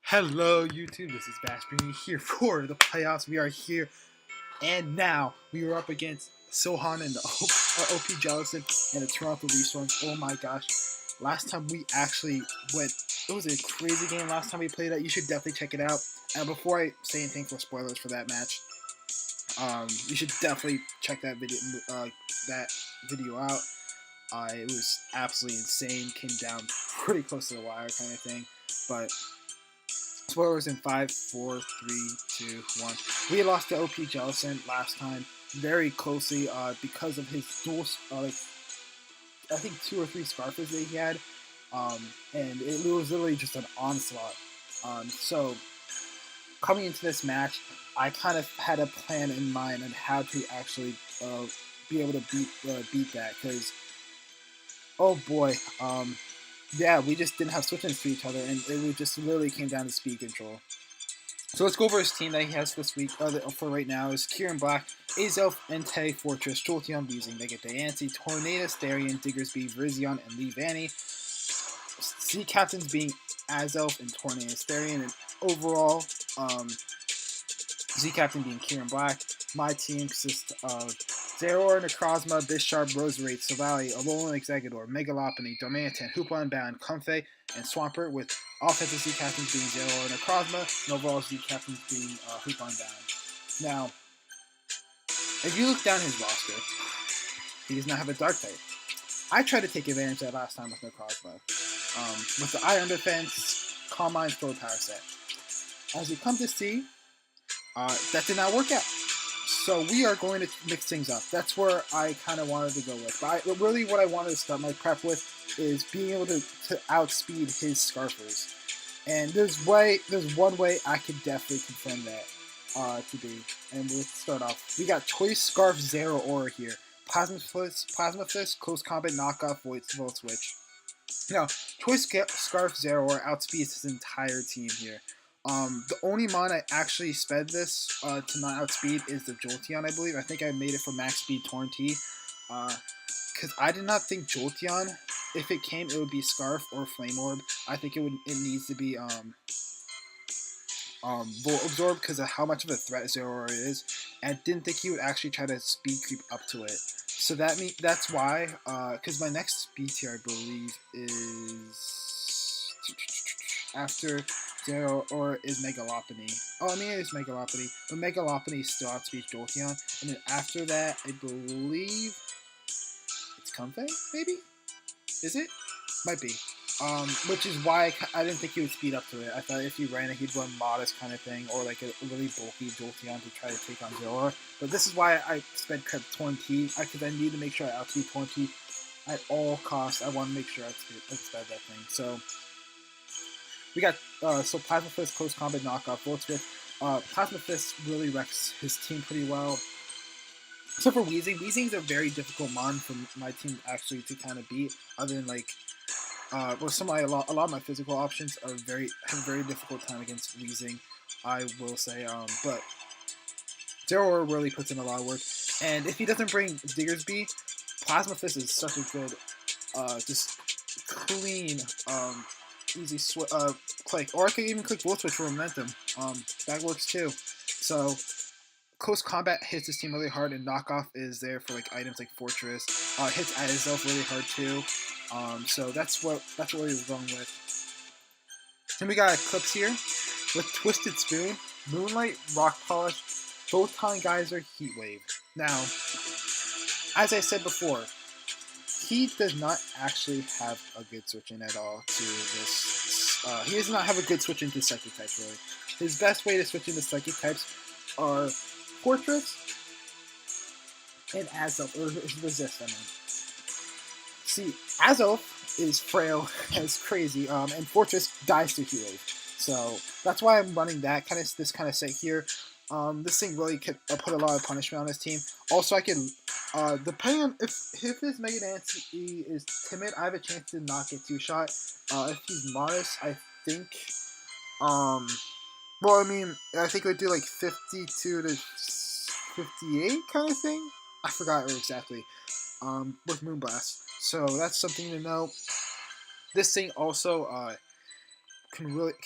Hello YouTube, this is Bash bringing you here for the playoffs. We are here and now. We are up against Sohan and the OPJellicent and the Toronto Leafstorms. Oh my gosh, last time we actually went, it was a crazy game last time we played that. You should definitely check it out. And before I say anything for spoilers for that match, you should definitely check that video out. It was absolutely insane, came down pretty close to the wire kind of thing, but spoilers in 5, 4, 3, 2, 1. We lost to OPJellicent last time very closely because of his dual, I think 2 or 3 Scarfers that he had, and it was literally just an onslaught. So coming into this match, I kind of had a plan in mind on how to actually be able to beat that, because oh boy, yeah, we just didn't have switch-ins to each other, and it just literally came down to speed control. So let's go over his team that he has this week, for right now, is Kieran Black, Azelf, Entei, Fortress, Jolteon, Weezing. They get Diancie, Tornadus, Darien, Diggersby, Virizion, and Lee Vanny. C captains being Azelf and Tornadus, Darien, and overall, Z captain being Kieran Black. My team consists of Zeraora, Necrozma, Bisharp, Roserade, Silvally, Alolan Exeggutor, Megalopony, Darmanitan, Hoopa Unbound, Comfey, and Swampert, with offensive Z captains being Zeraora, Necrozma, and overall Z captains being Hoopa Unbound. Now, if you look down his roster, he does not have a Dark type. I tried to take advantage of that last time with Necrozma. With the Iron Defense, Calm Mind, Throw Power set. As you come to see, that did not work out. So we are going to mix things up. That's where I kind of wanted to go with. But really what I wanted to start my prep with is being able to outspeed his Scarfers. And there's one way I could definitely confirm that to be. And we'll start off. We got Choice Scarf Zeraora here. Plasma Fist, Close Combat, Knockoff, Volt Switch. Now, Choice Scarf Zeraora outspeeds his entire team here. The only mon I actually sped this to not outspeed is the Jolteon, I believe. I think I made it for max speed Torn T. Because I did not think Jolteon, if it came, it would be Scarf or Flame Orb. I think it needs to be Volt Absorb because of how much of a threat Zeraora is. And I didn't think he would actually try to speed creep up to it. So that's why, because my next speed tier, I believe, is after Zeraora is Megalopony. Oh, I mean, it is Megalopony, but Megalopony still outspeeds Jolteon. And then after that, I believe it's Comfey, maybe? Is it? Might be. Which is why I didn't think he would speed up to it. I thought if he ran it, he'd run Modest kind of thing, or like a really bulky Jolteon to try to take on Zeraora. But this is why I sped Torn T, because I need to make sure I outspeed Torn T at all costs. I want to make sure I sped that thing. So we got Plasma Fist, Close Combat, Knockoff, Volt Switch. Plasma Fist really wrecks his team pretty well. Except for Weezing. Weezing's a very difficult mon for my team actually to kind of beat. Other than like, a lot of my physical options have a very difficult time against Weezing, I will say. But Zeraora really puts in a lot of work. And if he doesn't bring Diggersby, Plasma Fist is such a good, just clean, easy click. Or I could even click Volt Switch for momentum. That works too. So Close Combat hits his team really hard, and Knockoff is there for like items like Fortress. Hits Azelf really hard too. So that's what we were going with. Then we got Eclipse here with Twisted Spoon, Moonlight, Rock Polish, Photon Geyser, Heat Wave. Now, as I said before, he does not actually have a good switch in at all to this. He does not have a good switch into Psychic types, really. His best way to switch into Psychic types are Fortress and Azelf, or Resist, I mean. See, Azelf is frail as crazy, and Fortress dies to Heat Wave. So that's why I'm running this kind of set here. This thing really could put a lot of punishment on his team. Also, I can, depending on if his Mega Nancy is timid, I have a chance to not get 2-shot. If he's modest, I think, well, I mean, I think it would do like 52 to 58 kind of thing. I forgot exactly. With Moonblast. So that's something to know. This thing also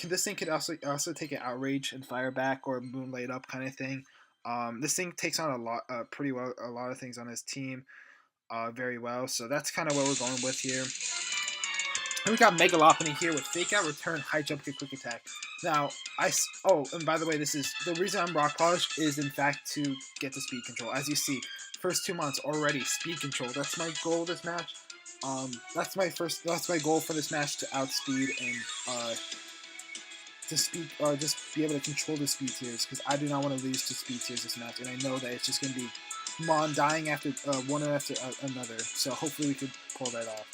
this thing could also take an outrage and fire back or moonlight up kind of thing. This thing takes on a lot of things on his team very well. So that's kind of what we're going with here. And we got Megalopony here with Fake Out, Return, High Jump, Kick, Quick Attack. Now, and by the way, this is the reason I'm Rock Polish is in fact to get the speed control. As you see, first 2 months already speed control. That's my goal this match. That's my goal for this match, to outspeed and just be able to control the speed tiers, because I do not want to lose to speed tiers this match, and I know that it's just going to be Mon dying after one after another. So hopefully we could pull that off.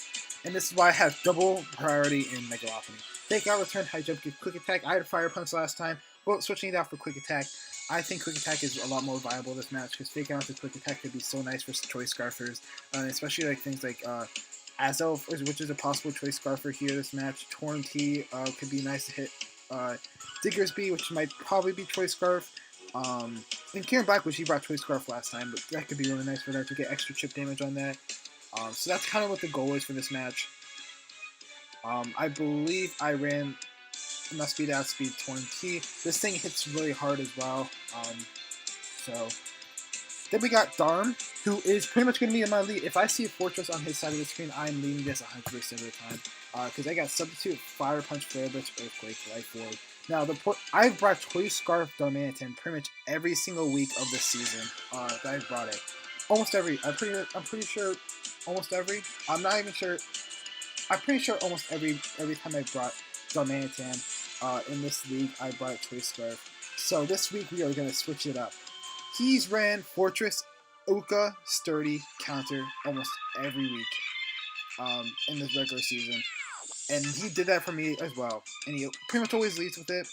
And this is why I have double priority in Megalopony. Fake Out, Return, High Jump, Kick, Quick Attack. I had Fire Punch last time, but switching it out for Quick Attack. I think Quick Attack is a lot more viable this match, because Fake Out to Quick Attack could be so nice for Choice Scarfers, especially like things like Azelf, which is a possible Choice Scarfer here this match. Torn T could be nice to hit. Diggersby, which might probably be Choice Scarf. And Kieran Black, which he brought Choice Scarf last time, but that could be really nice for that to get extra chip damage on that. So that's kind of what the goal is for this match. I believe I ran enough speed outspeed 20. This thing hits really hard as well. So then we got Darm, who is pretty much going to be in my lead. If I see a Fortress on his side of the screen, I'm leading this 100% of the time. Because I got Substitute, Fire Punch, Flare Blitz, Earthquake, Life Orb. Now, I've brought Choice Scarf Darmanitan pretty much every single week of this season that I've brought it. Almost every. I'm pretty sure almost every. I'm not even sure. I'm pretty sure almost every time I brought Darmanitan in this league, I brought Choice Scarf. So this week we are going to switch it up. He's ran Fortress, Uka, Sturdy, Counter almost every week in this regular season. And he did that for me as well. And he pretty much always leads with it.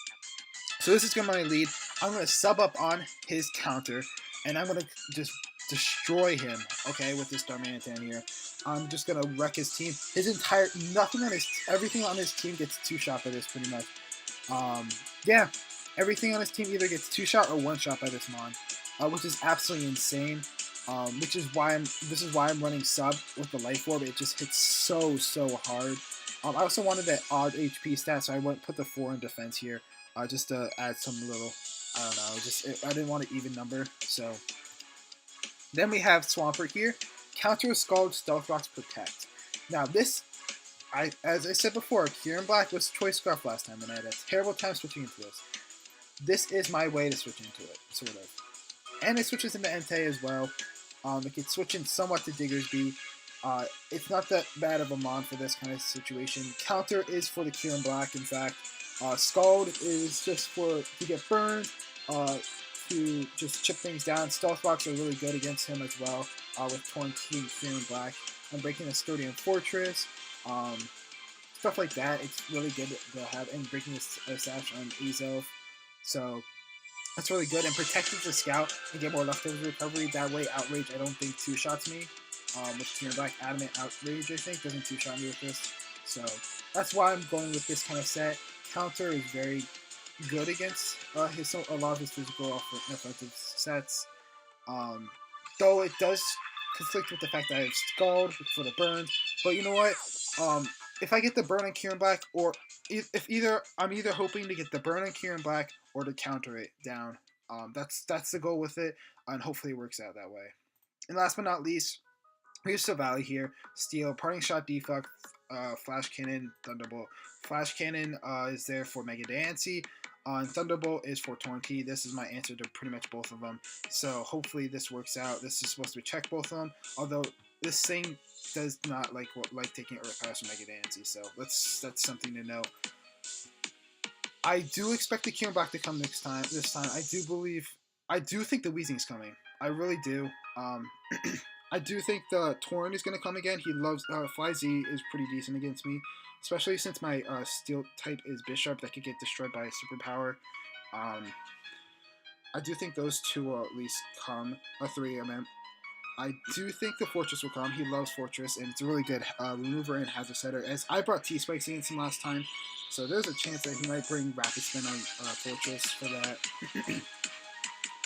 So this is going to be my lead. I'm going to sub up on his Counter. And I'm going to just destroy him, okay, with this Darmanitan here. I'm just going to wreck his team. Everything on his team gets 2-shot by this pretty much. Yeah, everything on his team either gets 2-shot or 1-shot by this Mon, which is absolutely insane. This is why I'm running sub with the Life Orb. It just hits so hard. I also wanted that odd HP stat, so I put the 4 in defense here, just to add some little, I don't know, I didn't want an even number. So then we have Swampert here, Counter with Scald, Stealth Rocks, Protect. Now this, as I said before, Kieran Black was Choice Scarf last time, and I had a terrible time switching into this. This is my way to switch into it, sort of. And it switches into Entei as well. It can switch in somewhat to Diggersby. It's not that bad of a Mon for this kind of situation. Counter is for the Kieran Black, in fact. Scald is just to get burned, to just chip things down. Stealth Rocks are really good against him as well, with Torn T and Kieran Black. I'm breaking a Sturdy and Fortress. Stuff like that, it's really good to have. And breaking a Sash on Azelf. So that's really good. And protected the Scout and get more leftovers recovery. That way, Outrage, I don't think 2-shots me. With Kieran Black, Adamant Outrage, I think, doesn't 2-shot me with this. So that's why I'm going with this kind of set. Counter is very good against a lot of his physical offensive sets. Though it does conflict with the fact that I have Scald for the burn. But you know what? If I get the burn on Kieran Black, or I'm either hoping to get the burn on Kieran Black or to counter it down. That's the goal with it, and hopefully it works out that way. And last but not least, here's Silvally here. Steel, Parting Shot, Defog, Flash Cannon, Thunderbolt. Flash Cannon is there for Mega Dancy. Thunderbolt is for Torn T. This is my answer to pretty much both of them. So hopefully this works out. This is supposed to check both of them. Although this thing does not like taking Earth Pass from Mega Dancy. So that's something to know. I do expect the Kieran Black to come this time. I do think the Weezing's coming. I really do. I do think the Torn is going to come again. He loves Fly Z is pretty decent against me, especially since my Steel type is Bisharp that could get destroyed by a Superpower. I do think those two will at least come. 3, I meant. I do think the Fortress will come. He loves Fortress, and it's a really good remover and hazard setter. As I brought T-Spikes against him last time, so there's a chance that he might bring Rapid Spin on Fortress for that.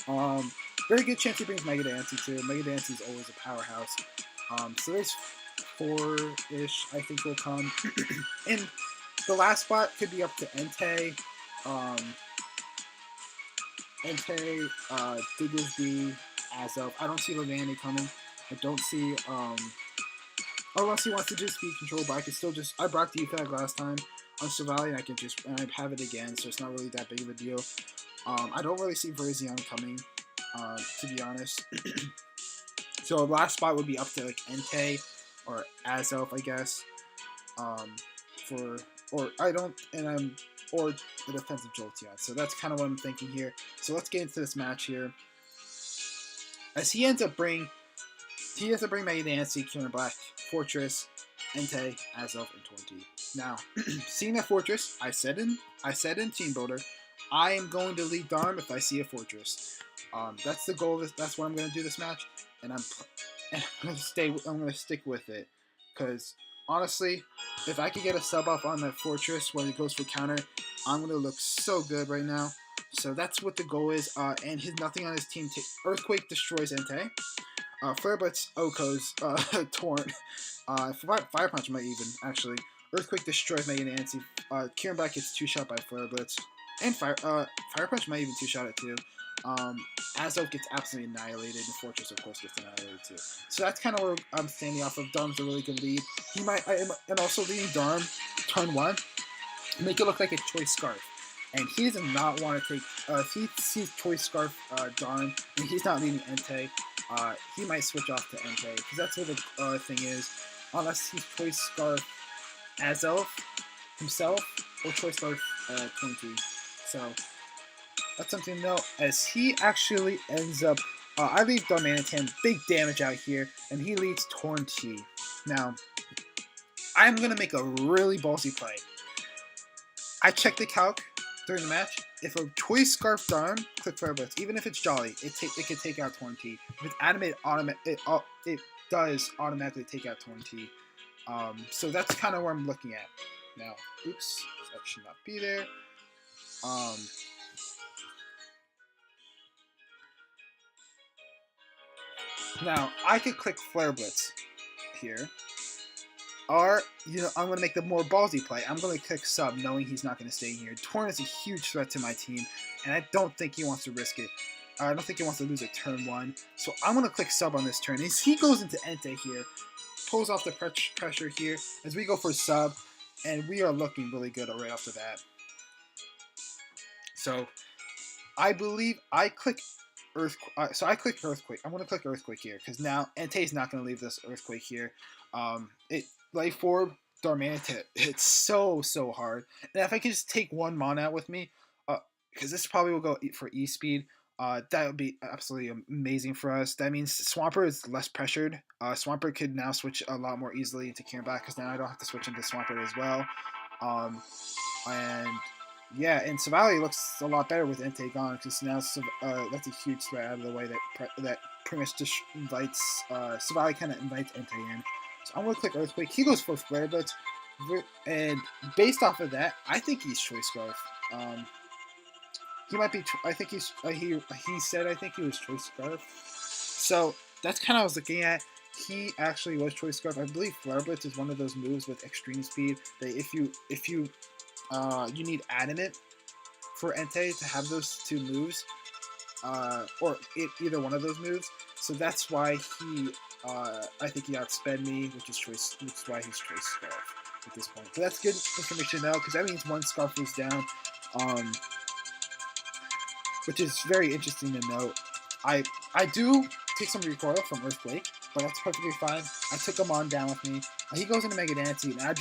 Very good chance he brings Mega Dancy too. Mega Dancy is always a powerhouse. So there's 4-ish, I think, will come. And the last spot could be up to Entei. Entei, Diggersby, Azelf. I don't see Levani coming. I don't see, unless he wants to do speed control, but I can still just, I brought the flag last time on Savali, and I can just, and I have it again, so it's not really that big of a deal. I don't really see Verzion coming, to be honest. So last spot would be up to like Entei or Azelf, I guess. Or the defensive Jolteon. So that's kind of what I'm thinking here. So let's get into this match here. As he ends up bringing Mega Dancy, Kieran Black, Fortress, Entei, Azelf, and Tornti. Now, seeing that Fortress, I said in Team Builder, I am going to lead Darm if I see a Fortress. That's the goal. That's what I'm going to do this match, and I'm going to stick with it, because honestly, if I could get a sub off on that Fortress when it goes for counter, I'm going to look so good right now. So that's what the goal is. And his nothing on his team. Earthquake destroys Entei. Flare Blitz Oko's Torn. Fire Punch might even, actually. Earthquake destroys Mega Nancy. Kieran Black gets 2-shot by Flare Blitz. And Fire Punch might even 2-shot it too. Azelf gets absolutely annihilated, and Fortress, of course, gets annihilated too. So that's kind of where I'm standing off of. Darm's a really good lead. And also leading Darm, turn 1, make it look like a Choice Scarf. And he does not want to take, if he sees Choice Scarf Darm, and he's not leading Entei, he might switch off to Entei, because that's what the thing is. Unless he's Choice Scarf Azelf himself, or Choice Scarf 20. So that's something to know, as he actually ends up, I leave Darmanitan big damage out here, and he leads Tornti. Now, I'm going to make a really ballsy play. I checked the calc during the match. If a Choice Scarf Darm, click Fire Blitz, even if it's Jolly, it can take out Tornti. If it's animated, it does automatically take out Tornti. So that's kind of where I'm looking at. Now, oops, that should not be there. Now, I could click Flare Blitz here. Or, I'm going to make the more ballsy play. I'm going to click sub, knowing he's not going to stay here. Torn is a huge threat to my team, and I don't think he wants to risk it. I don't think he wants to lose at turn 1. So I'm going to click sub on this turn. As he goes into Entei here, pulls off the pressure here, as we go for sub, and we are looking really good right off the bat. So I believe I click Earthquake. So I click Earthquake. I'm going to click Earthquake here, because now Entei's not going to leave this Earthquake here. Life Orb, Darmanitan, it's so hard. And if I could just take one mana out with me, because this probably will go for E-Speed, that would be absolutely amazing for us. That means Swampert is less pressured. Swampert could now switch a lot more easily into Kieran Black, because now I don't have to switch into Swampert as well. And yeah, and Savali looks a lot better with Entei gone, because now that's a huge threat out of the way that pretty much just invites, Savali kind of invites Entei in. So I'm going to click Earthquake. He goes for Flare Blitz, and based off of that, I think he's Choice Scarf. He might be. I think he's. He said I think he was Choice Scarf. So that's kind of what I was looking at. He actually was Choice Scarf. I believe Flare Blitz is one of those moves with extreme speed that if you need Adamant for Entei to have those 2 moves, or either one of those moves. So that's why he. I think he outsped me, which is why he's Choice Scarf at this point. But that's good information to know, because that means 1 Scarf is down, which is very interesting to note. I do take some recoil from Earthquake, but that's perfectly fine. I took him on down with me. He goes into Mega Dancy, and I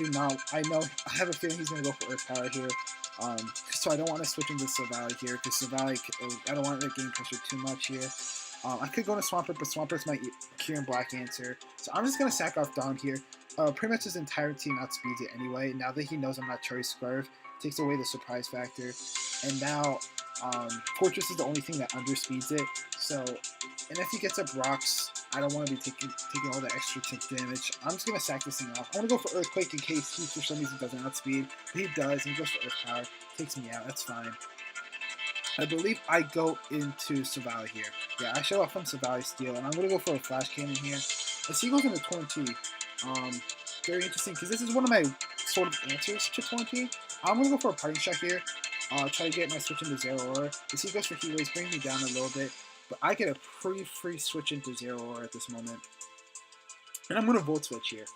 have a feeling he's going to go for Earth Power here. So I don't want to switch into Savali here, because Savali, I don't want to gain pressure too much here. I could go to Swampert, but Swampert's my Kieran Black answer. So I'm just going to sack off Dom here. Pretty much his entire team outspeeds it anyway. Now that he knows I'm not Choice Scarf, takes away the surprise factor. And now Fortress is the only thing that underspeeds it. So, and if he gets up rocks, I don't want to be taking all the extra tick damage. I'm just going to sack this thing off. I want to go for Earthquake in case he for some reason doesn't outspeed. But he does, and he goes for Earth Power. Takes me out, that's fine. I believe I go into Savali here. Yeah, I show off from Savali Steel, and I'm going to go for a Flash Cannon here. As he goes into Torrentee, very interesting, because this is one of my sort of answers to Torrentee. I'm going to go for a Parting Shot here, try to get my switch into Zero Aura. As he goes for Heat Waves, bring me down a little bit, but I get a pretty free switch into Zero Aura at this moment. And I'm going to Volt Switch here.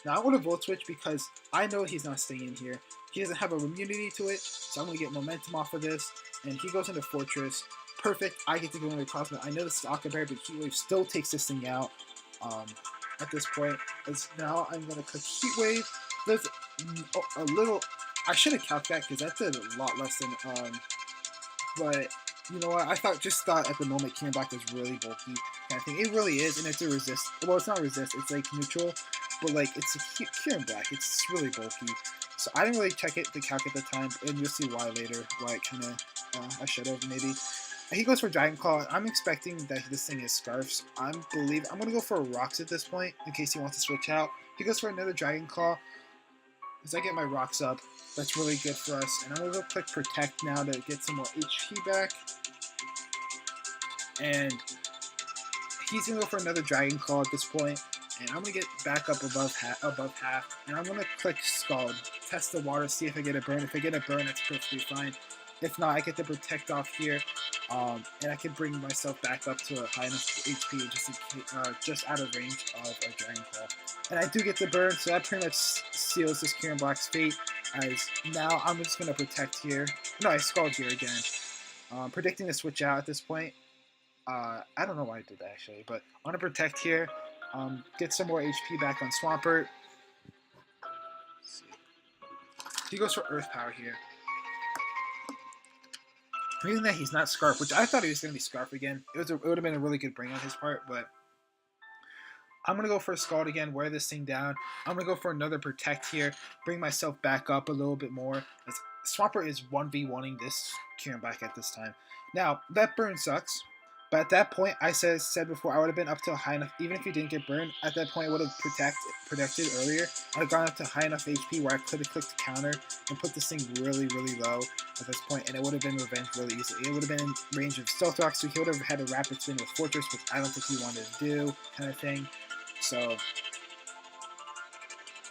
Now, I want to Volt Switch because I know he's not staying in here. He doesn't have a immunity to it, so I'm going to get momentum off of this. And he goes into Fortress. Perfect. I get to go into Cosmo. I know this is Aqua Bear, but Heat Wave still takes this thing out at this point. As now I'm going to click Heat Wave. There's a little... I should have calculated that because that did a lot less than... but, you know what? I just thought at the moment Kieran Black was really bulky kind of thing. It really is, and it's a resist. Well, it's not resist. It's like neutral. But, like, it's a Kieran Black. It's really bulky. So I didn't really check it, the calc at the time, and you'll see why later, why it kind of, I should have, maybe. He goes for Dragon Claw. I'm expecting that this thing is Scarfs. I'm going to go for Rocks at this point, in case he wants to switch out. He goes for another Dragon Claw. As I get my Rocks up, that's really good for us. And I'm going to go click Protect now to get some more HP back. And he's going to go for another Dragon Claw at this point. And I'm going to get back up above half, and I'm going to click Scald, test the water, see if I get a burn. If I get a burn, that's perfectly fine. If not, I get the Protect off here, and I can bring myself back up to a high enough HP just out of range of a Dragon Claw. And I do get the burn, so that pretty much seals this Kieran Black's fate, as now I'm just going to Protect here. No, I Scald here again. Predicting the switch out at this point. I don't know why I did that, actually, but I'm going to Protect here. Get some more HP back on Swampert. He goes for Earth Power here. Reason that he's not Scarf, which I thought he was going to be Scarf again. It would have been a really good bring on his part, but I'm going to go for a Scald again, wear this thing down. I'm going to go for another Protect here, bring myself back up a little bit more. As Swampert is 1v1ing this Kieran Black at this time. Now, that burn sucks. But at that point, I said before, I would have been up to a high enough, even if he didn't get burned, at that point I would have protected earlier. I'd have gone up to high enough HP where I could have clicked counter and put this thing really, really low at this point, and it would have been revenge really easily. It would have been in range of Stealth Rock, so he would have had a rapid spin with Fortress, which I don't think he wanted to do, kind of thing. So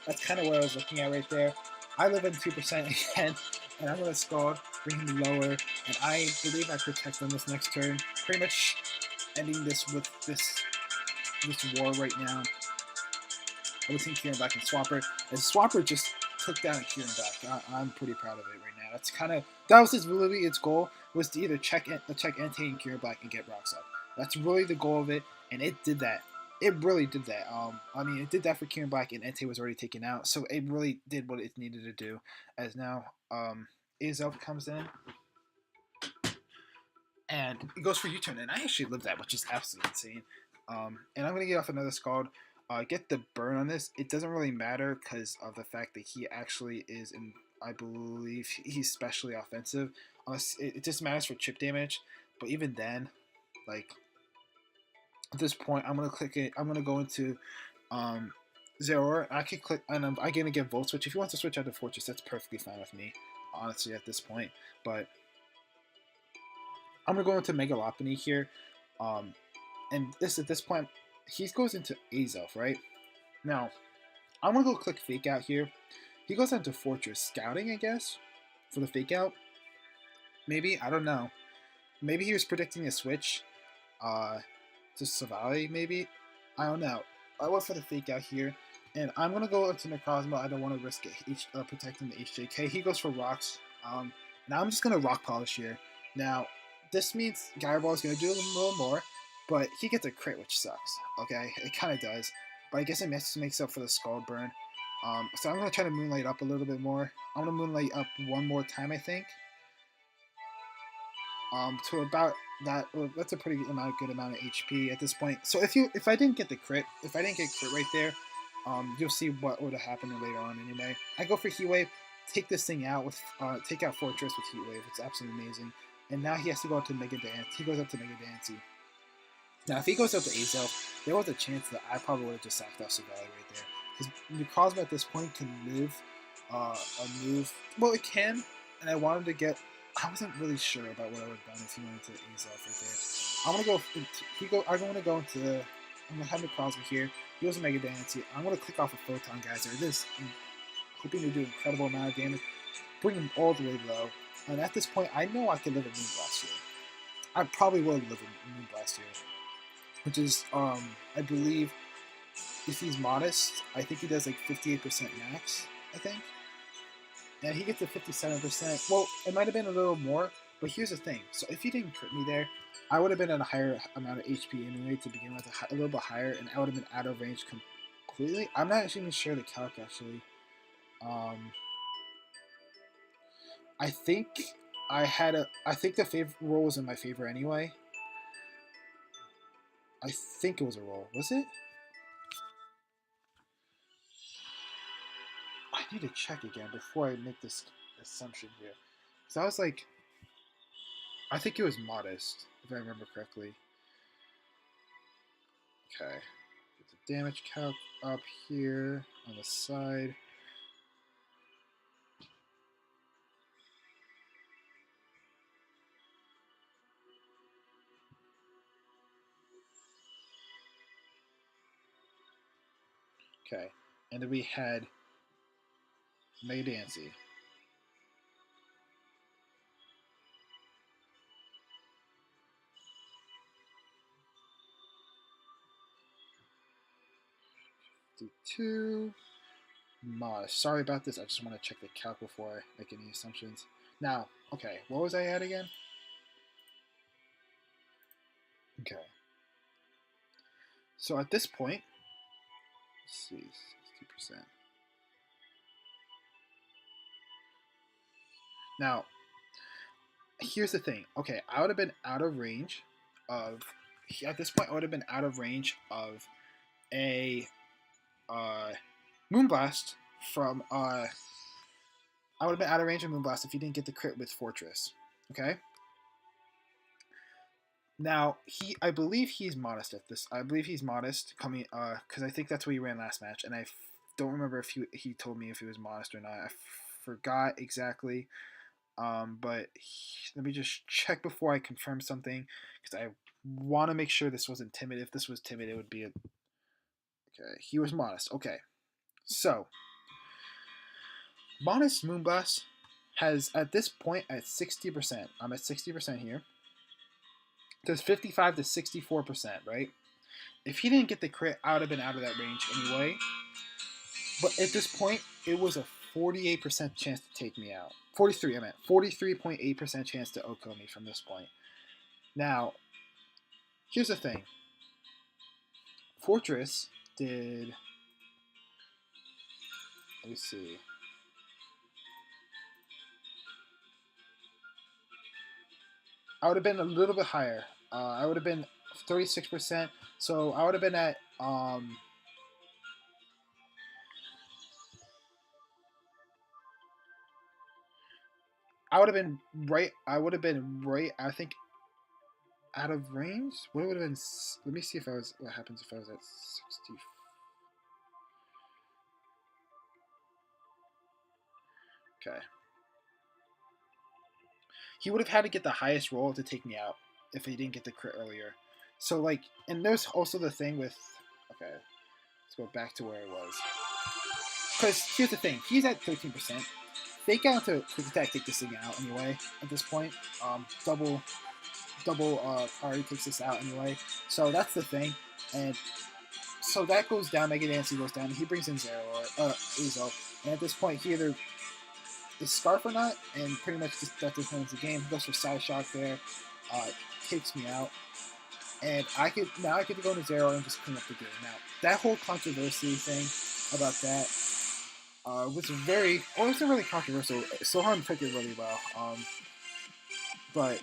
that's kind of what I was looking at right there. I live in 2% again, and I'm going to Scald, bring him lower, and I believe I Protect on this next turn. Pretty much ending this with this war right now. Between Kieran Black and Swampert. And Swampert just took down a Kieran Black. I'm pretty proud of it right now. That's that was really its goal, was to either check Entei and Kieran Black and get rocks up. That's really the goal of it, and it did that. It really did that. I mean, it did that for Kieran Black, and Entei was already taken out, so it really did what it needed to do. As now, Azelf comes in, and it goes for U-turn, and I actually lived that, which is absolutely insane. And I'm going to get off another Scald, get the burn on this. It doesn't really matter because of the fact that he actually is, I believe he's specially offensive. It just matters for chip damage, but even then, like, at this point, I'm going to click it. I'm going to go into Zero. I can click, and I'm going to get Volt Switch. If you want to switch out to Fortress, that's perfectly fine with me, honestly, at this point. But I'm going to go into Megalopony here. And at this point, he goes into Azelf, right? Now, I'm going to go click Fake Out here. He goes into Fortress. Scouting, I guess, for the Fake Out. Maybe, I don't know. Maybe he was predicting a switch to Savali, maybe? I don't know. I went for the Fake Out here. And I'm going to go into Necrozma. I don't want to risk it, protecting the HJK. He goes for Rocks. Now I'm just going to Rock Polish here. Now, this means Gyro is going to do a little more. But he gets a crit, which sucks. Okay, it kind of does. But I guess it makes up for the Scald burn. So I'm going to try to Moonlight up a little bit more. I'm going to Moonlight up one more time, I think. To about that. Well, that's a pretty good amount of HP at this point. So if I didn't get crit right there, you'll see what would have happened later on anyway. I go for Heat Wave, take this thing out with take out Fortress with Heat Wave. It's absolutely amazing. And now he has to go up to Mega Dance. He goes up to Mega Dancey. Now, if he goes up to Azelf, there was a chance that I probably would have just sacked off Savali right there. Because Necrozma at this point can move a move. Well, it can, and I wanted to get... I wasn't really sure about what I would have done if he went into Azov right there. I'm gonna go. I'm gonna go into. I'm gonna have Crosby here. He goes to Mega Dynasty. I'm gonna click off a Photon Geyser. This, hoping to do an incredible amount of damage. Bring him all the way low. And at this point, I know I could live a Moonblast here. I probably will live a Moonblast here, which is, I believe, if he's modest, I think he does like 58% max. I think. And he gets a 57%. Well, it might have been a little more, but here's the thing. So if he didn't crit me there, I would have been at a higher amount of HP anyway to begin with, a little bit higher, and I would have been out of range completely. I'm not actually even sure the calc actually. I think I think the favor roll was in my favor anyway. I think it was a roll. Was it? I need to check again before I make this assumption here. So I was like, I think it was modest, if I remember correctly. Okay. Get the damage calc up here on the side. Okay. And then we had Mega Dancy. D2. Modest. Sorry about this. I just want to check the calc before I make any assumptions. Now, okay. What was I at again? Okay. So at this point, let's see, 60%. Now, here's the thing. Okay, I would have been out of range of, at this point, I would have been out of range of a Moonblast from, I would have been out of range of Moonblast if he didn't get the crit with Fortress. Okay? Now, I believe he's modest at this. I believe he's modest coming, because I think that's what he ran last match, and I don't remember if he told me if he was modest or not. I forgot exactly. But let me just check before I confirm something, because I want to make sure this wasn't timid. If this was timid, it would be a... Okay, he was modest. Okay, so modest Moonblast has, at this point, at 60%. I'm at 60% here. There's 55 to 64%, right? If he didn't get the crit, I would have been out of that range anyway. But at this point, it was a 48% chance to take me out. 43, I meant. 43.8% chance to OHKO me from this point. Now, here's the thing. Fortress did... Let me see. I would have been a little bit higher. I would have been 36%. So I would have been at... I would have been right. I think, out of range. What would have been? Let me see if I was. What happens if I was at 60? Okay. He would have had to get the highest roll to take me out if he didn't get the crit earlier. So like, and there's also the thing with. Okay, let's go back to where it was. Because here's the thing. He's at 13%. Fake out to quick attack take this thing out anyway. At this point, double priority takes this out anyway. So that's the thing, and so that goes down. Mega Dancy goes down. And he brings in Zero or Azo, and at this point, he either is Scarf or not, and pretty much just that determines the game. He goes for Side Shock there, takes me out, and I could go to Zero and just clean up the game. Now that whole controversy thing about that wasn't really controversial. Sohan took it really well, but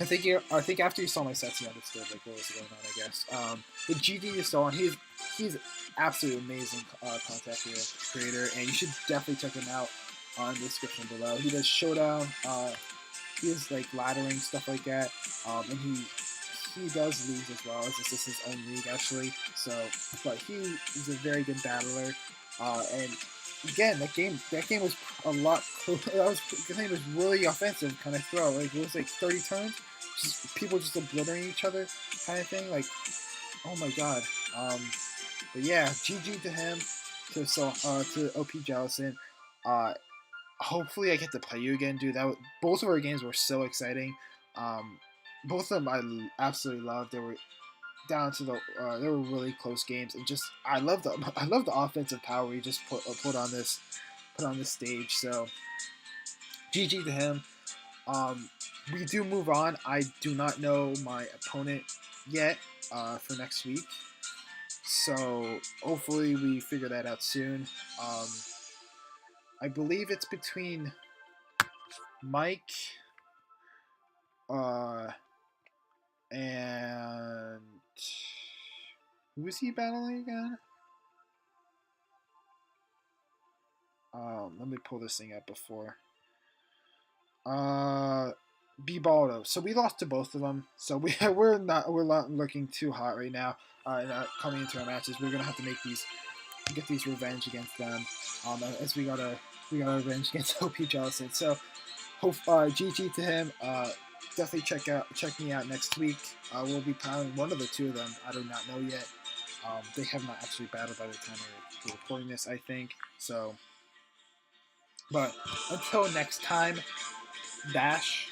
I think after you saw my sets, you understood like what was going on. I guess the GD you saw, he's absolutely amazing content creator, and you should definitely check him out on the description below. He does Showdown, he does like laddering stuff like that, and he does leagues as well. This is his own league actually. So, but he is a very good battler, and again, that game was a lot. That game was really offensive kind of throw. Like it was like 30 turns, just people just obliterating each other, kind of thing. Like, oh my god. But yeah, GG to him, to OPJellicent. Uh, Hopefully I get to play you again, dude. Both of our games were so exciting. Um, both of them I absolutely loved. They were down to the they were really close games, and just I love the offensive power he just put on this stage. So GG to him. Um, we do move on. I do not know my opponent yet for next week, so hopefully we figure that out soon. Um, I believe it's between Mike uh, and who is he battling again? Let me pull this thing up before. Uh, Baldo. So we lost to both of them. So we're not looking too hot right now. Coming into our matches, we're gonna have to get these revenge against them. As we got revenge against OP Jellison. So hope GG to him. Definitely check me out next week. We'll be piling one of the two of them. I do not know yet. They have not actually battled by the time we're recording this, I think. So, but until next time, Dash.